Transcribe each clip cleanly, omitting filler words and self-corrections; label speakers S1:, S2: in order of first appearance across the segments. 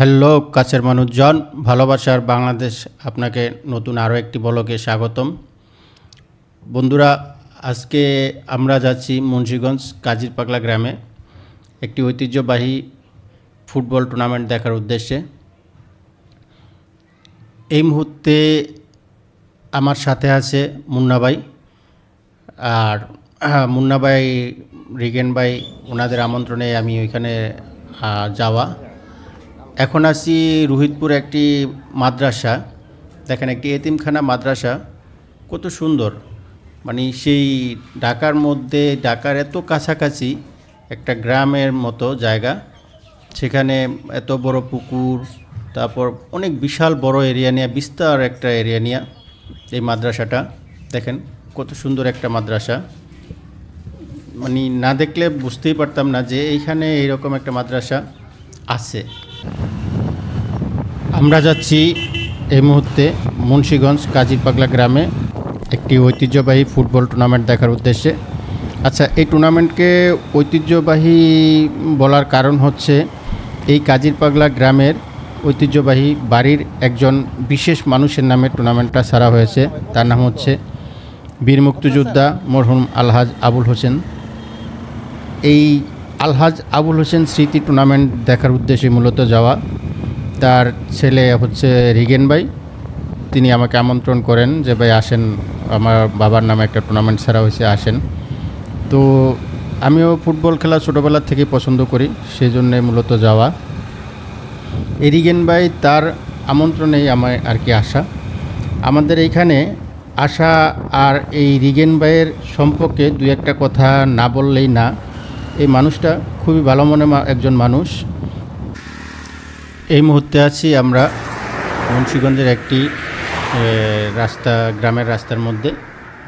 S1: Hello কাছের মানুষজন, ভালোবাসার বাংলাদেশ আপনাকে নতুন আরও একটি ব্লগে স্বাগতম। বন্ধুরা, আজকে আমরা যাচ্ছি মুন্সিগঞ্জ কাজিরপাগলা গ্রামে একটি ঐতিহ্যবাহী ফুটবল টুর্নামেন্ট দেখার উদ্দেশ্যে। এই মুহূর্তে আমার সাথে আছে মুন্না ভাই, আর মুন্না ভাই, রিগেন ভাই, ওনাদের আমন্ত্রণে আমি ওইখানে যাওয়া। এখন আছি রোহিতপুর একটি মাদ্রাসা। দেখেন, একটি এতিমখানা মাদ্রাসা, কত সুন্দর। মানে সেই ঢাকার মধ্যে, ঢাকার এত কাছাকাছি একটা গ্রামের মতো জায়গা, সেখানে এত বড় পুকুর, তারপর অনেক বিশাল বড় এরিয়া নিয়ে, বিস্তার একটা এরিয়া নিয়ে এই মাদ্রাসাটা। দেখেন কত সুন্দর একটা মাদ্রাসা। মানে না দেখলে বুঝতেই পারতাম না যে এইখানে এইরকম একটা মাদ্রাসা আছে। আমরা যাচ্ছি এই মুহূর্তে মুন্সিগঞ্জ কাজিরপাগলা গ্রামে একটি ঐতিহ্যবাহী ফুটবল টুর্নামেন্ট দেখার উদ্দেশ্যে। আচ্ছা, এই টুর্নামেন্টকে ঐতিহ্যবাহী বলার কারণ হচ্ছে এই কাজিরপাগলা গ্রামের ঐতিহ্যবাহী বাড়ির একজন বিশেষ মানুষের নামে টুর্নামেন্টটা ছাড়া হয়েছে। তার নাম হচ্ছে বীর মুক্তিযোদ্ধা মরহুম আলহাজ আবুল হোসেন। এই আলহাজ আবুল হোসেন স্মৃতি টুর্নামেন্ট দেখার উদ্দেশ্যে মূলত যাওয়া। তার ছেলে হচ্ছে রিগেন ভাই, তিনি আমাকে আমন্ত্রণ করেন যে ভাই আসেন, আমার বাবার নামে একটা টুর্নামেন্ট ছাড়া হয়েছে, আসেন। তো আমিও ফুটবল খেলা ছোটোবেলা থেকে পছন্দ করি, সেই জন্যে মূলত যাওয়া। এই রিগেন ভাই, তার আমন্ত্রণেই আমার আর কি আসা। আমাদের এইখানে আসা, আর এই রিগেন ভাইয়ের সম্পর্কে দু একটা কথা না বললেই না। এই মানুষটা খুবই ভালো মনে একজন মানুষ। এই মুহূর্তে আছি আমরা মুন্সিগঞ্জের একটি রাস্তা, গ্রামের রাস্তার মধ্যে।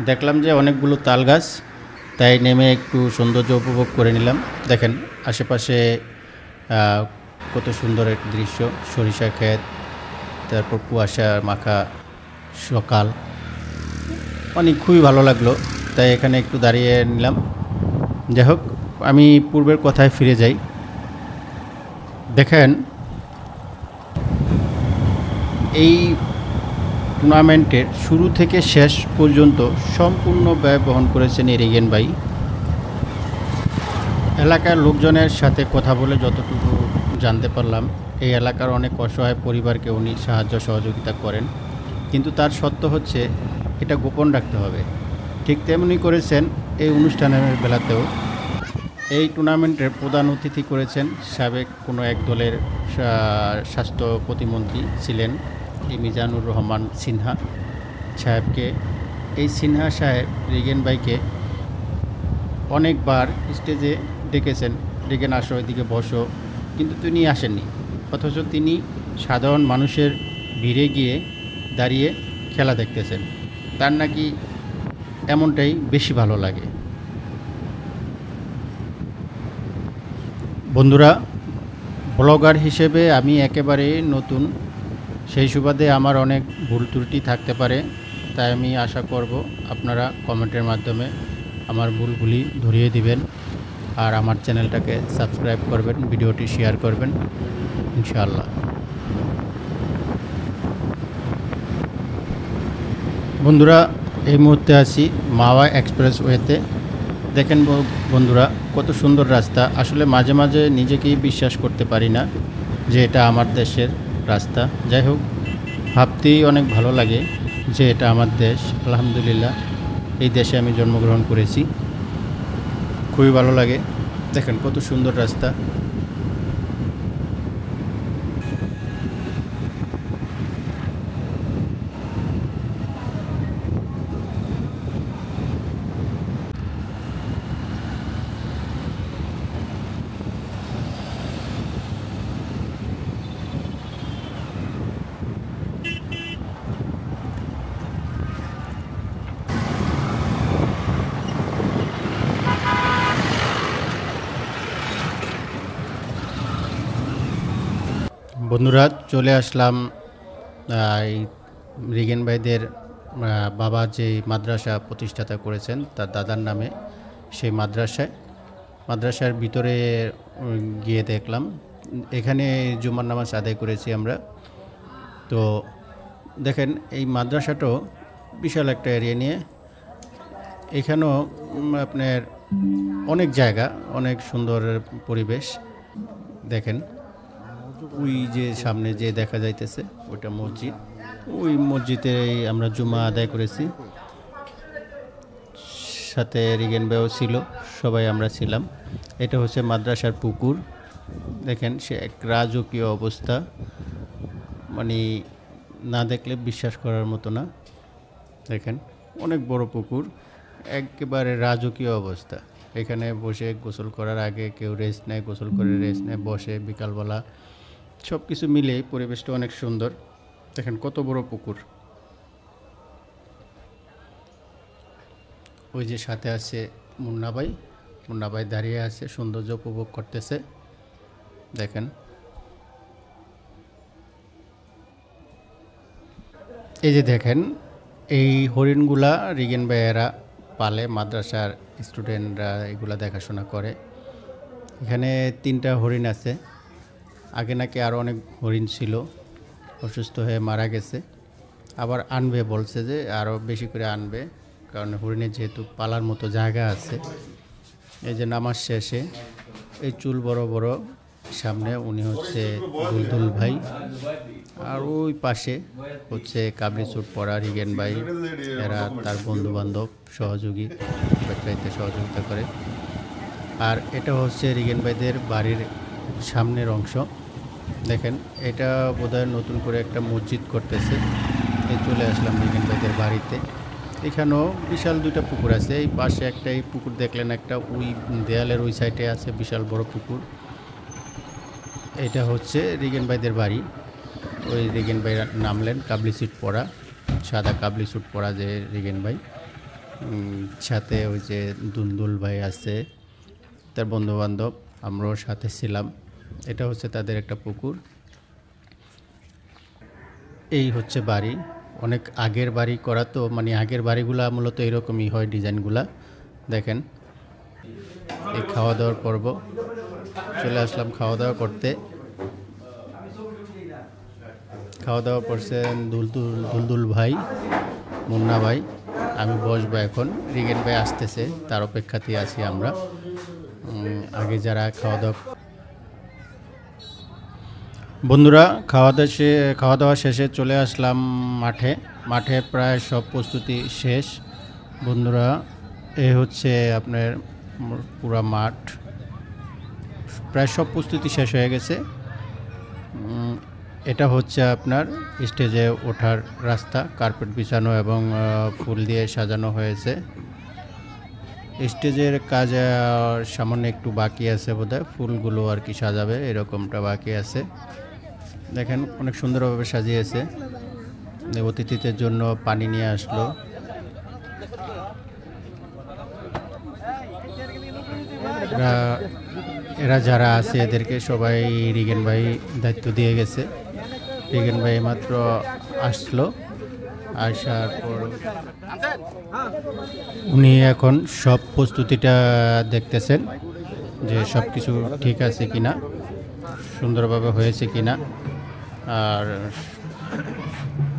S1: দেখলাম যে অনেকগুলো তাল গাছ, তাই নেমে একটু সৌন্দর্য উপভোগ করে নিলাম। দেখেন আশেপাশে কত সুন্দর এক দৃশ্য, সরিষা ক্ষেত, তারপর কুয়াশা মাখা সকাল, মানে খুবই ভালো লাগলো, তাই এখানে একটু দাঁড়িয়ে নিলাম। যাই হোক, আমি পূর্বের কথায় ফিরে যাই। দেখেন, এই টুর্নামেন্টের শুরু থেকে শেষ পর্যন্ত সম্পূর্ণ ব্যয় বহন করেছেন রিগেন ভাই। এলাকার লোকজনের সাথে কথা বলে যতটুকু জানতে পারলাম, এই এলাকার অনেক অসহায় পরিবারকে উনি সাহায্য সহযোগিতা করেন, কিন্তু তার সত্য হচ্ছে এটা গোপন রাখতে হবে। ঠিক তেমনি করেছেন এই অনুষ্ঠানের বেলাতেও। এই টুর্নামেন্টের প্রধান অতিথি করেছেন সাবেক কোনো এক দলের স্বাস্থ্য প্রতিমন্ত্রী ছিলেন এই মিজানুর রহমান সিনহা সাহেবকে। এই সিনহা সাহেব রিগেন ভাইকে অনেকবার স্টেজে ডেকেছেন, রিগেন আসো, এদিকে বসো, কিন্তু তিনি আসেননি। অথচ তিনি সাধারণ মানুষের ভিড়ে গিয়ে দাঁড়িয়ে খেলা দেখতেছেন। তার নাকি এমনটাই বেশি ভালো লাগে। বন্ধুরা, ব্লগার হিসেবে আমি একেবারে নতুন, সেই সুবাদে আমার অনেক ভুল ত্রুটি থাকতে পারে, তাই আমি আশা করব আপনারা কমেন্টের মাধ্যমে আমার ভুলগুলি ধরিয়ে দিবেন, আর আমার চ্যানেলটাকে সাবস্ক্রাইব করবেন, ভিডিওটি শেয়ার করবেন ইনশাআল্লাহ। বন্ধুরা, এই মুহূর্তে আছি মাওয়া এক্সপ্রেসওয়েতে। দেখেন বন্ধুরা, কত সুন্দর রাস্তা। আসলে মাঝে মাঝে নিজেকেই বিশ্বাস করতে পারি না যে এটা আমার দেশের রাস্তা। যাই হোক, ভাবতেই অনেক ভালো লাগে যে এটা আমার দেশ। আলহামদুলিল্লাহ, এই দেশে আমি জন্মগ্রহণ করেছি, খুবই ভালো লাগে। দেখেন কত সুন্দর রাস্তা। বন্ধুরা, চলে আসলাম এই রিগেন ভাইদের বাবা যে মাদ্রাসা প্রতিষ্ঠাতা করেছেন তার দাদার নামে, সেই মাদ্রাসার ভিতরে গিয়ে দেখলাম এখানে জুমার নামাজ আদায় করেছি আমরা। তো দেখেন এই মাদ্রাসাটাও বিশাল একটা এরিয়া নিয়ে, এখানেও আপনার অনেক জায়গা, অনেক সুন্দর পরিবেশ। দেখেন ওই যে সামনে যে দেখা যাইতেছে ওইটা মসজিদ, ওই মসজিদে আমরা জুমা আদায় করেছি, সাথে রিগেন ভাইও ছিল, সবাই আমরা ছিলাম। এটা হচ্ছে মাদ্রাসার পুকুর, দেখেন সে এক রাজকীয় অবস্থা, মানে না দেখলে বিশ্বাস করার মতো না। দেখেন অনেক বড় পুকুর, একেবারে রাজকীয় অবস্থা। এখানে বসে গোসল করার আগে কেউ রেস্ট নেয়, গোসল করে রেস্ট নেয়, বসে বিকালবেলা, সব কিছু মিলে পরিবেশটা অনেক সুন্দর। দেখেন কত বড় পুকুর। ওই যে সাথে আছে মুন্না ভাই দাঁড়িয়ে আছে, সৌন্দর্য উপভোগ করতেছে। দেখেন এই যে দেখেন এই হরিণগুলা রিগেন ভাইয়েরা পালে, মাদ্রাসার স্টুডেন্টরা এগুলা দেখাশোনা করে। এখানে 3টা হরিণ আছে, আগে নাকি আরও অনেক হরিণ ছিল, অসুস্থ হয়ে মারা গেছে, আবার আনবে বলছে যে আরও বেশি করে আনবে, কারণ হরিণের যেহেতু পালার মতো জায়গা আছে। এই যে নামাজ শেষে এই চুল বড় বড় সামনে উনি হচ্ছে দুলদুল ভাই, আর ওই পাশে হচ্ছে কাবলি স্যুট পরা রিগেন ভাই, এরা তার বন্ধু বান্ধব সহযোগী, ব্যবসায়ীতে সহযোগিতা করে। আর এটা হচ্ছে রিগেন ভাইদের বাড়ির সামনের অংশ। দেখেন এটা বোধহয় নতুন করে একটা মসজিদ করতেছে। এই চলে আসলাম রিগেন ভাইদের বাড়িতে। এখানেও বিশাল 2টা পুকুর আছে, এই পাশে একটা, এই পুকুর দেখলেন একটা, ওই দেয়ালের ওই সাইডে আছে বিশাল বড় পুকুর। এটা হচ্ছে রিগেন ভাইদের বাড়ি। ওই রিগেন ভাই নামলেন, কাবলি স্যুট পরা, সাদা কাবলি স্যুট পরা যে রিগেন ভাই, সাথে ওই যে দুলদুল ভাই আছে, তার বন্ধুবান্ধব, আমরাও সাথে ছিলাম। এটা হচ্ছে তাদের একটা পুকুর। এই হচ্ছে বাড়ি, অনেক আগের বাড়ি করা, তো মানে আগের বাড়িগুলা মূলত এরকমই হয় ডিজাইনগুলা। দেখেন এই খাওয়া দাওয়ার পর্ব, চলে আসলাম খাওয়া দাওয়া করতে। খাওয়া দাওয়া করছেন দুলদুল ভাই, মুন্না ভাই, আমি বসবো এখন, রিগেন ভাই আসতেছে তার অপেক্ষাতেই আছি আমরা। আগে যারা খাওয়া দাওয়া, বন্ধুরা খাওয়া দাওয়া শেষে চলে আসলাম মাঠে প্রায় সব প্রস্তুতি শেষ। বন্ধুরা এ হচ্ছে আপনার পুরা মাঠ, প্রায় সব প্রস্তুতি শেষ হয়ে গেছে। এটা হচ্ছে আপনার স্টেজে ওঠার রাস্তা, কার্পেট বিছানো এবং ফুল দিয়ে সাজানো হয়েছে। স্টেজের কাজ সামান্য একটু বাকি আছে বোধহয়, ফুলগুলো আর কি সাজাবে এরকমটা বাকি আছে। দেখেন অনেক সুন্দরভাবে সাজিয়েছে। অতিথিদের জন্য পানি নিয়ে আসলো। এরা যারা আছে এদেরকে সবাই রিগেন ভাই দায়িত্ব দিয়ে গেছে। রিগেন ভাই মাত্র আসলো, আসার পর উনি এখন সব প্রস্তুতিটা দেখতেছেন যে সব কিছু ঠিক আছে কিনা, সুন্দরভাবে হয়েছে কিনা। আর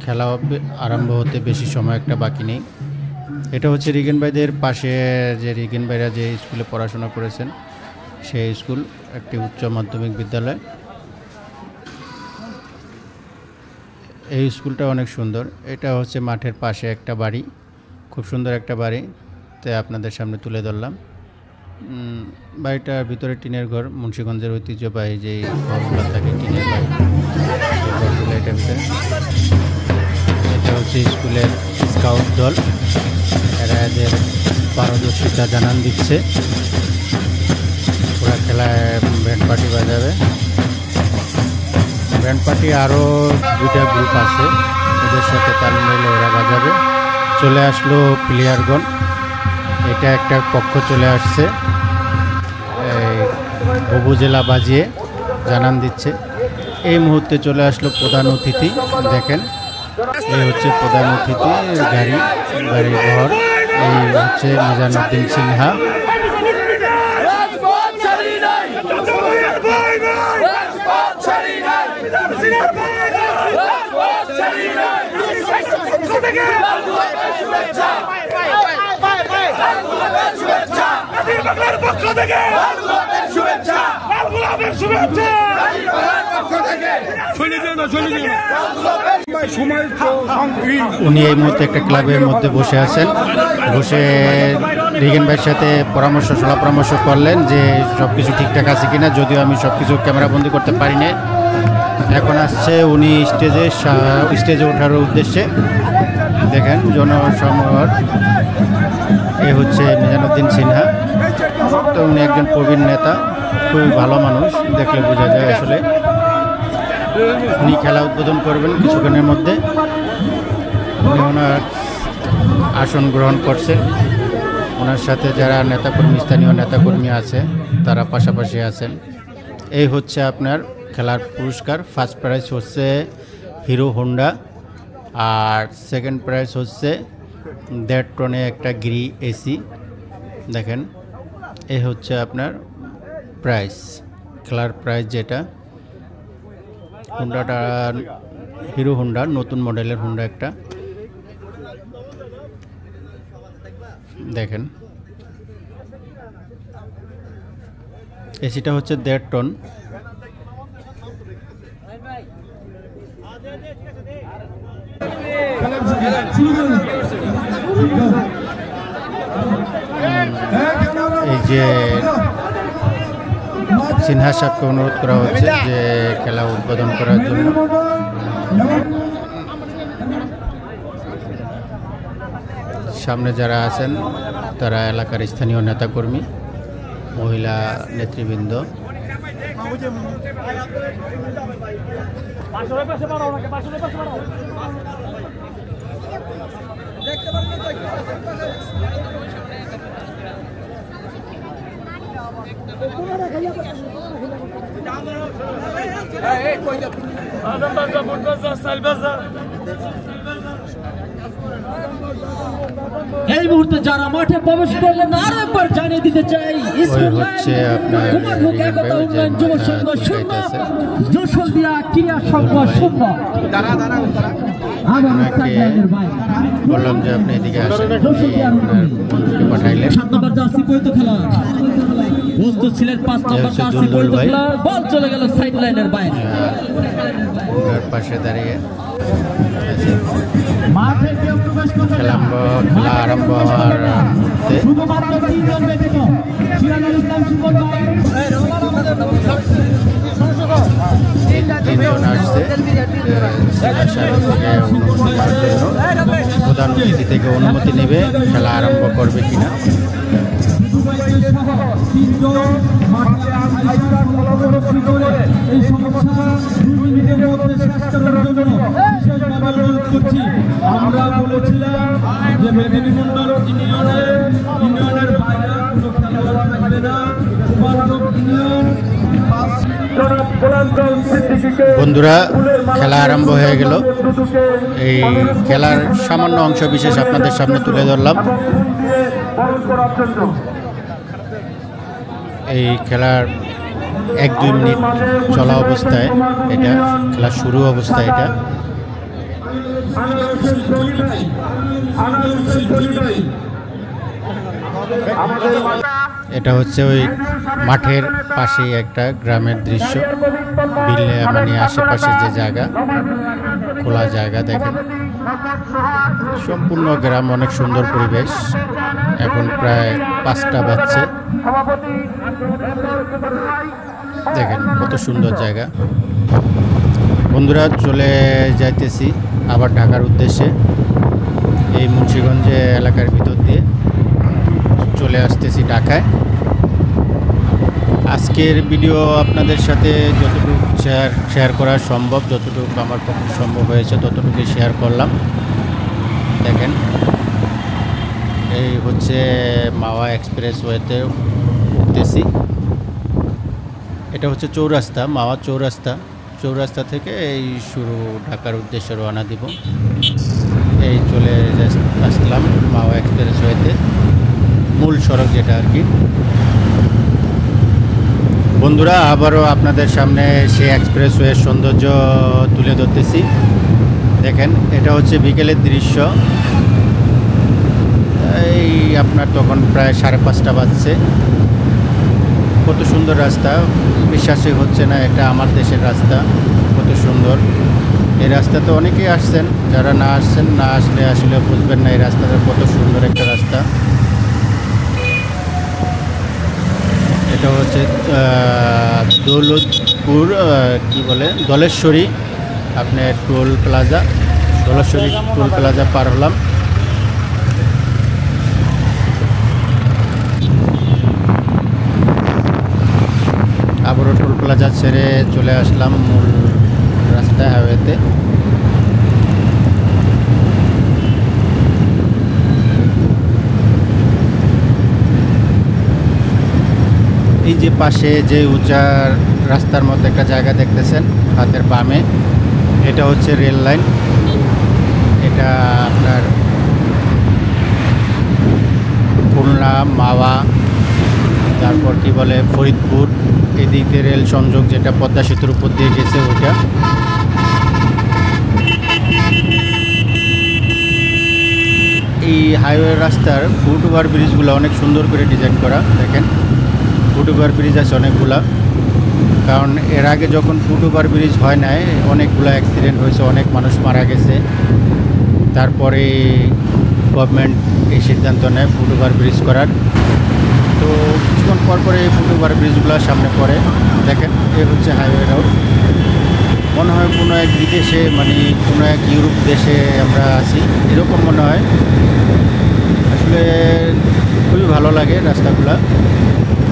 S1: খেলা আরম্ভ হতে বেশি সময় একটা বাকি নেই। এটা হচ্ছে রিগেন ভাইদের পাশে, যে রিগেন ভাইরা যে স্কুলে পড়াশোনা করেছেন সেই স্কুল, একটি উচ্চ মাধ্যমিক বিদ্যালয়। এই স্কুলটা অনেক সুন্দর। এটা হচ্ছে মাঠের পাশে একটা বাড়ি, খুব সুন্দর একটা বাড়ি, তাই আপনাদের সামনে তুলে ধরলাম। বাড়িটার ভিতরে টিনের ঘর, মুন্সিগঞ্জের ঐতিহ্যবাহী যে ঘরগুলো থাকে টিনের বাড়ি, এটার ভিতরে। এটা হচ্ছে স্কুলের স্কাউট দল, এরা এদের পারদর্শিতা জানান দিচ্ছে। ওরা খেলায় ব্যান্ড পার্টি বাজাবে। ব্যান্ড পার্টি আরও 2টা গ্রুপ আছে, ওদের সাথে তাল মিলে ওরা বাজাবে। চলে আসলো প্লেয়ারগণ, এটা একটা পক্ষ চলে আসছে, উপজেলা বাজিয়ে জানান দিচ্ছে। এই মুহূর্তে চলে আসলো প্রধান অতিথি। দেখেন এই হচ্ছে প্রধান অতিথি, গাড়ির ঘর। এই হচ্ছে নিজামুদ্দিন সিনহা। উনি এই মুহূর্তে একটা ক্লাবের মধ্যে বসে আছেন, বসে রিগেন ভাইয়ের সাথে পরামর্শ করলেন যে সব কিছু ঠিকঠাক আছে কিনা, যদিও আমি সব কিছু ক্যামেরাবন্দি করতে পারি না। এখন আসছে উনি স্টেজে ওঠার উদ্দেশ্যে। দেখেন জনসমর, এ হচ্ছে মিজানুদ্দিন সিনহা। তো উনি একজন প্রবীণ নেতা, খুবই ভালো মানুষ, দেখলে বোঝা যায় আসলে। উনি খেলা উদ্বোধন করবেন কিছুক্ষণের মধ্যে। উনি ওনার আসন গ্রহণ করছেন, ওনার সাথে যারা নেতাকর্মী, স্থানীয় নেতাকর্মী আছে তারা পাশাপাশি আছেন। এই হচ্ছে আপনার খেলার পুরস্কার। ফার্স্ট প্রাইজ হচ্ছে হিরো হোন্ডা, আর সেকেন্ড প্রাইজ হচ্ছে 1.5 টনে একটা গিরি এসি। দেখেন এই হচ্ছে আপনার প্রাইজ, খেলার প্রাইজ যেটা। হোন্ডাটা হিরো হোন্ডা, নতুন মডেলের হোন্ডা একটা। দেখেন এসিটা হচ্ছে 1.5 টন। এই যে সিনহা সাহেবকে অনুরোধ করা হচ্ছে যে খেলা উদ্বোধন করার জন্য। সামনে যারা আছেন তারা এলাকার স্থানীয় নেতাকর্মী, মহিলা নেতৃবৃন্দ।
S2: এই মুহূর্তে যারা মাঠে প্রবেশ করলেন আর একবার জানিয়ে দিতে চাই,
S1: হচ্ছে আপনার
S2: যুব সংঘ শূন্য, যশোদিয়া ক্রীড়া সংঘ শূন্য।
S1: বললাম যে আপনি এদিকে আসেন, আপনার বন্ধুকে পাঠাইলেন।
S2: 7 নম্বর জার্সি পরিহিত খেলোয়াড় প্রস্তুত ছিলেন। 5 নম্বর জার্সি পরিহিত খেলোয়াড়, বল চলে গেল সাইড লাইনের বাইরে।
S1: ওনার পাশে দাঁড়িয়ে
S2: মাঠে কেউ প্রবেশ করবে না।
S1: খেলা আরম্ভ হওয়ার মুহূর্তে
S2: শুধুমাত্র 3 জন ব্যতীত সিরাজুল ইসলাম সুমন ভাই
S1: তিনজন আসছে প্রধান অতিথি থেকে অনুমতি নেবে, খেলা আরম্ভ করবে কিনা।
S2: আমরা বলেছিলাম যে মেদিনীমন্ডল ইউনিয়নের বাইরে কোনো খেলোয়াড় থাকবে না।
S1: বন্ধুরা খেলা আরম্ভ হয়ে গেল। এই খেলার সামান্য অংশ বিশেষ আপনাদের সামনে তুলে ধরলাম। এই খেলার 1-2 মিনিট চলা অবস্থায়, এটা খেলা শুরু অবস্থায়, এটা হচ্ছে ওই মাঠের পাশেই একটা গ্রামের দৃশ্য, বিলে মানে আশেপাশে যে জায়গা, খোলা জায়গা। দেখেন সম্পূর্ণ গ্রাম, অনেক সুন্দর পরিবেশ। এখন প্রায় 5টা বাজছে। দেখেন কত সুন্দর জায়গা। বন্ধুরা চলে যাইতেছি আবার ঢাকার উদ্দেশ্যে। এই মুন্সিগঞ্জে এলাকার ভিতর দিয়ে চলে আসতেছি ঢাকায়। আজকের ভিডিও আপনাদের সাথে যতটুকু শেয়ার করা সম্ভব, যতটুকু আমার পক্ষে সম্ভব হয়েছে ততটুকুই শেয়ার করলাম। দেখেন এই হচ্ছে মাওয়া এক্সপ্রেসওয়েতে উঠতেছি। এটা হচ্ছে চৌরাস্তা, মাওয়া চৌরাস্তা থেকে এই শুরু, ঢাকার উদ্দেশ্যে রওনা দিব। এই চলে আসলাম মাওয়া এক্সপ্রেসওয়েতে, মূল সড়ক যেটা আর কি। বন্ধুরা, আবারও আপনাদের সামনে সেই এক্সপ্রেসওয়ের সৌন্দর্য তুলে ধরতেছি। দেখেন, এটা হচ্ছে বিকেলের দৃশ্য। এই আপনার তখন প্রায় 5:30 বাজছে। কত সুন্দর রাস্তা, বিশ্বাসই হচ্ছে না এটা আমার দেশের রাস্তা। কত সুন্দর এই রাস্তাতে অনেকেই আসছেন, যারা না আসলে আসলে বুঝবেন না এই রাস্তাটা কত সুন্দর একটা রাস্তা। এটা হচ্ছে দৌলতপুর কি বলে দলেশ্বরী আপনার toll plaza. Dhaleshwari toll plaza পার হলাম। আবারও টোল প্লাজা ছেড়ে চলে আসলাম মূল রাস্তা হাইওয়েতে। এই যে পাশে যে উঁচা রাস্তার মধ্যে একটা জায়গা দেখতেছেন হাতের বামে, এটা হচ্ছে রেল লাইন। এটা আপনার খুলনা, মাওয়া, তারপর কি বলে ফরিদপুর, এদিক দিয়ে রেল সংযোগ যেটা পদ্মা সেতুর উপর দিয়ে গেছে ওইটা। এই হাইওয়ে রাস্তার ফুট ওভার ব্রিজগুলো অনেক সুন্দর করে ডিজাইন করা। দেখেন, ফুট ওভার ব্রিজ আছে অনেকগুলা, কারণ এর আগে যখন ফুট ওভার ব্রিজ হয় নাই অনেকগুলো অ্যাক্সিডেন্ট হয়েছে, অনেক মানুষ মারা গেছে। তারপরে গভর্নমেন্ট এই সিদ্ধান্ত নেয় ফুট ওভার ব্রিজ করার। তো কিছুক্ষণ পরে এই ফুট ওভার ব্রিজগুলো সামনে পড়ে। দেখেন, এ হচ্ছে হাইওয়ে রোড। মনে হয় কোনো এক বিদেশে, মানে কোনো এক ইউরোপ দেশে আমরা আছি এরকম মনে হয়। আসলে খুবই ভালো লাগে রাস্তাগুলা।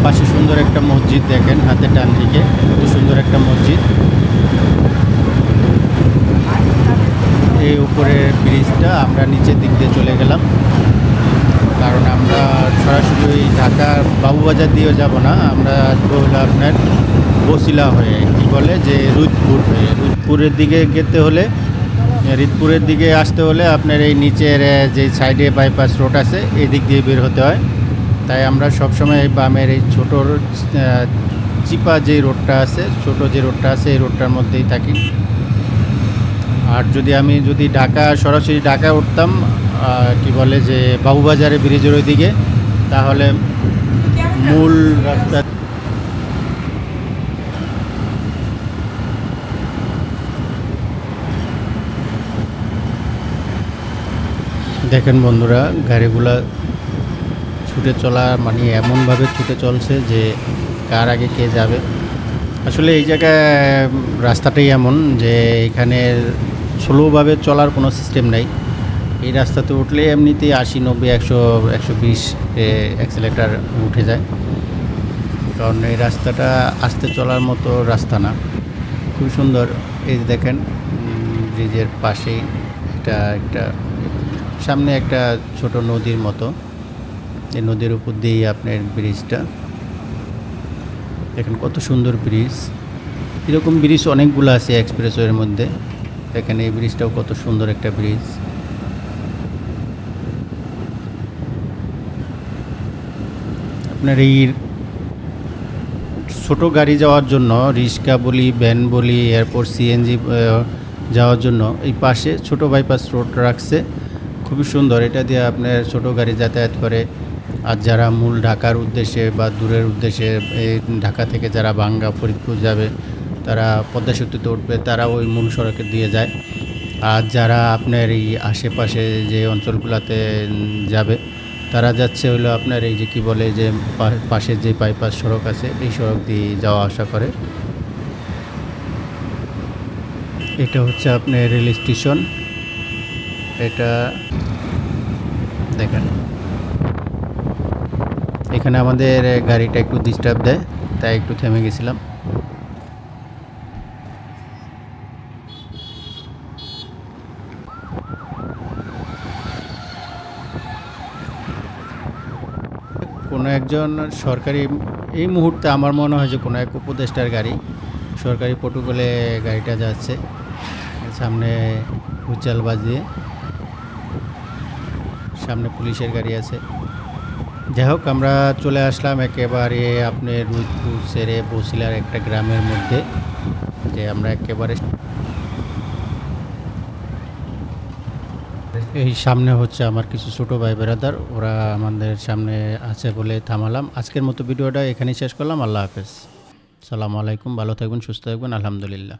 S1: পাশে সুন্দর একটা মসজিদ দেখেন, হাতে ডান দিকে কত সুন্দর একটা মসজিদ। এই উপরের ব্রিজটা আমরা নিচের দিক দিয়ে চলে গেলাম, কারণ আমরা সরাসরি ঢাকার বাবুবাজার দিয়েও যাব না, আমরা আসবো হলো আপনার বসিলা হয়ে, কি বলে যে রুদপুর হয়ে। রুদপুরের দিকে যেতে হলে, রিদপুরের দিকে আসতে হলে আপনার এই নিচের যে সাইডে বাইপাস রোড আছে এই দিক দিয়ে বের হতে হয়। তাই আমরা সবসময় এই বামের এই ছোটো চিপা যে রোডটা আছে, ছোটো যে রোডটা আছে এই রোডটার মধ্যেই থাকি। আর আমি যদি সরাসরি ঢাকা উঠতাম কি বলে যে বাবুবাজারে ব্রিজের ওই দিকে, তাহলে মূল রাস্তা দেখেন বন্ধুরা, গাড়িগুলা ছুটে চলা মানে এমনভাবে ছুটে চলছে যে কার আগে কে যাবে। আসলে এই জায়গায় রাস্তাটাই এমন যে এখানে স্লোভাবে চলার কোনো সিস্টেম নাই। এই রাস্তাতে উঠলে এমনিতেই 80, 90, 100, 120 অ্যাক্সেলেটার উঠে যায়, কারণ এই রাস্তাটা আস্তে চলার মতো রাস্তা না। খুব সুন্দর। এই দেখেন ব্রিজের পাশেই এটা একটা সামনে একটা ছোট নদীর মতো, এই নদীর উপর দিয়েই আপনার ব্রিজটা। দেখেন কত সুন্দর ব্রিজ। এরকম ব্রিজ অনেকগুলো আছে এক্সপ্রেসওয়ের মধ্যে। দেখেন এই ব্রিজটাও কত সুন্দর একটা ব্রিজ। আপনার এই ছোট গাড়ি যাওয়ার জন্য, রিক্সা বলি, ভ্যান বলি, এরপর সিএনজি যাওয়ার জন্য এই পাশে ছোট বাইপাস রোড রাখছে, খুবই সুন্দর। এটা দিয়ে আপনার ছোট গাড়ি যাতায়াত করে। আর যারা মূল ঢাকার উদ্দেশ্যে বা দূরের উদ্দেশ্যে, এই ঢাকা থেকে যারা বাঙ্গা, ফরিদপুর যাবে, তারা পদ্মা সেতুতে উঠবে, তারা ওই মূল সড়কে দিয়ে যায়। আর যারা আপনার এই আশেপাশে যে অঞ্চলগুলোতে যাবে, তারা যাচ্ছে হলো আপনার এই যে কি বলে যে পাশের যে বাইপাস সড়ক আছে এই সড়ক দিয়ে যাওয়া আসা করে। এটা হচ্ছে আপনার রেল স্টেশন। এটা দেখেন, এখানে আমাদের গাড়িটা একটু ডিস্টার্ব দেয়, তাই একটু থেমে গেছিলাম। কোনো একজন সরকারি, এই মুহূর্তে আমার মনে হয় যে কোনো এক উপদেষ্টার গাড়ি, সরকারি প্রটোকলে গাড়িটা যাচ্ছে। সামনে হুইসেল বাজিয়ে, সামনে পুলিশের গাড়ি আছে। যাই হোক, আমরা চলে আসলাম একেবারে আপনার রুদপুর ছেড়ে বসিলার একটা গ্রামের মধ্যে, যে আমরা একেবারে এই সামনে হচ্ছে আমার কিছু ছোটো ভাই বেরাদার, ওরা আমাদের সামনে আছে বলে থামালাম। আজকের মতো ভিডিওটা এখানেই শেষ করলাম। আল্লাহ হাফেজ, সালামু আলাইকুম, ভালো থাকবেন, সুস্থ থাকবেন, আলহামদুলিল্লাহ।